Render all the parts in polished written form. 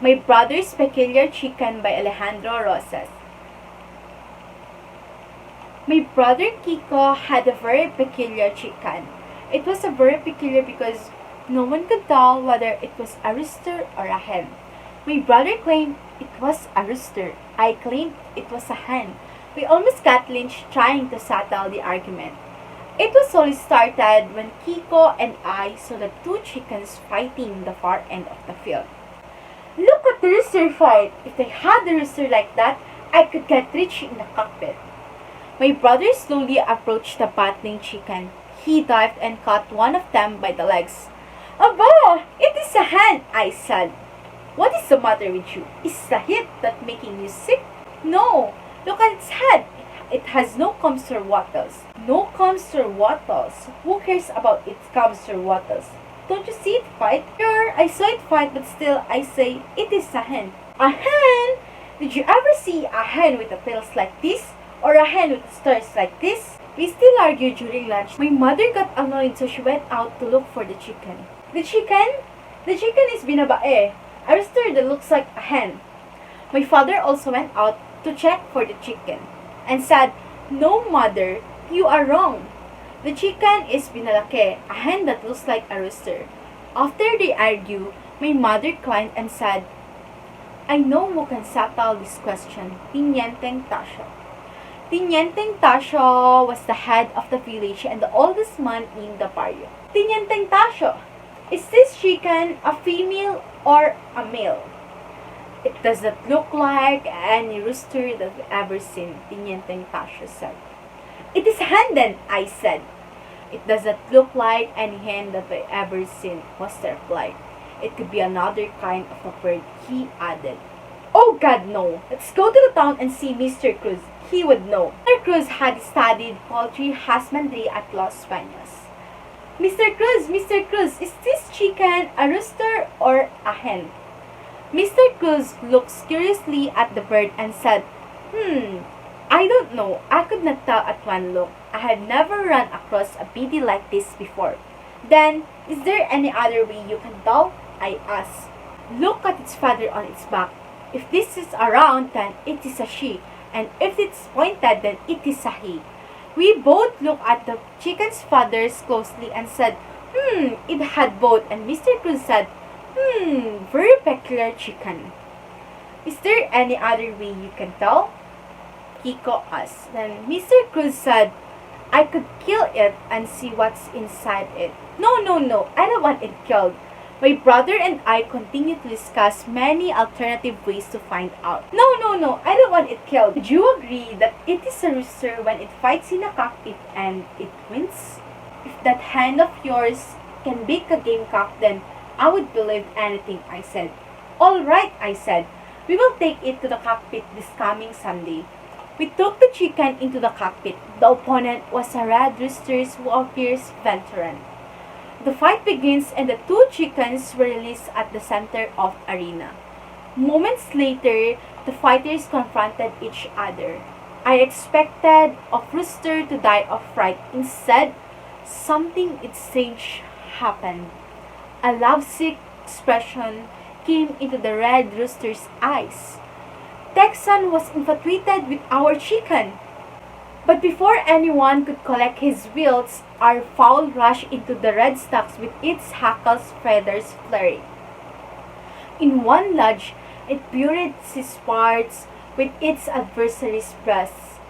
My Brother's Peculiar Chicken by Alejandro Roces. My brother Kiko had a very peculiar chicken. It was a very peculiar because no one could tell whether it was a rooster or a hen. My brother claimed it was a rooster. I claimed it was a hen. We almost got lynched trying to settle the argument. It was only started when Kiko and I saw the two chickens fighting in the far end of the field. Look at the rooster fight! If I had a rooster like that, I could get rich in the cockpit. My brother slowly approached the battling chicken. He dived and caught one of them by the legs. "Aba! It is a hen!" I said. "What is the matter with you? Is the heat that making you sick?" "No! Look at its head! It has no cums or wattles." "No cums or wattles? Who cares about its cums or wattles? Don't you see it fight?" "Sure, I saw it fight, but still, I say, it is a hen." "A hen? Did you ever see a hen with a tails like this? Or a hen with stars like this?" We still argued during lunch. My mother got annoyed, so she went out to look for the chicken. The chicken? The chicken is binabae, a rooster that looks like a hen. My father also went out to check for the chicken and said, "No, mother, you are wrong. The chicken is binalake, a hen that looks like a rooster." After they argue, my mother climbed and said, "I know who can settle this question, Tinienteng Tasho." Tinienteng Tasho was the head of the village and the oldest man in the barrio. "Tinienteng Tasho, is this chicken a female or a male?" "It does not look like any rooster that we've ever seen," Tinienteng Tasho said. "It is a hen then," I said. "It does not look like any hen that I've ever seen," was the reply. "It could be another kind of a bird," he added. "Oh God, no! Let's go to the town and see Mr. Cruz. He would know." Mr. Cruz had studied poultry husbandry at Los Baños. Mr. Cruz, is this chicken a rooster or a hen?" Mr. Cruz looked curiously at the bird and said, I don't know. I could not tell at one look. I had never run across a biddy like this before." "Then, is there any other way you can tell?" I asked. "Look at its feather on its back. If this is around, then it is a she, and if it's pointed, then it is a he." We both looked at the chicken's feathers closely and said, it had both, and Mr. Cruz said, very peculiar chicken." "Is there any other way you can tell?" Kiko asked. Then Mr. Cruz said, "I could kill it and see what's inside it." No, I don't want it killed." My brother and I continued to discuss many alternative ways to find out. No, I don't want it killed." "Would you agree that it is a rooster when it fights in a cockpit and it wins?" "If that hen of yours can bake a gamecock, then I would believe anything," I said. "All right," I said. "We will take it to the cockpit this coming Sunday." We took the chicken into the cockpit. The opponent was a red rooster who appears veteran. The fight begins and the two chickens were released at the center of the arena. Moments later, the fighters confronted each other. I expected a rooster to die of fright. Instead, something strange happened. A lovesick expression came into the red rooster's eyes. Texan was infatuated with our chicken. But before anyone could collect his wheels, our fowl rushed into the red stocks with its hackles feathers flaring. In one lunge, it buried its parts with its adversary's breasts.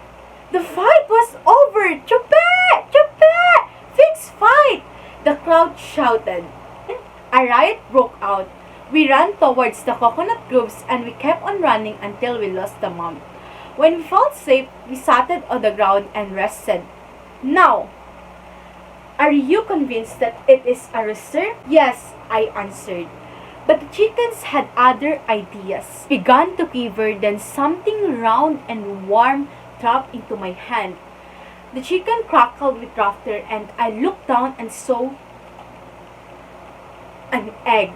The fight was over! "Chupe! Chupe! Fixed fight!" the crowd shouted. A riot broke out. We ran towards the coconut groves and we kept on running until we lost the mom. When we felt safe, we sat on the ground and rested. "Now, are you convinced that it is a rooster?" "Yes," I answered. But the chickens had other ideas. Began to quiver, then something round and warm dropped into my hand. The chicken crackled with laughter and I looked down and saw an egg.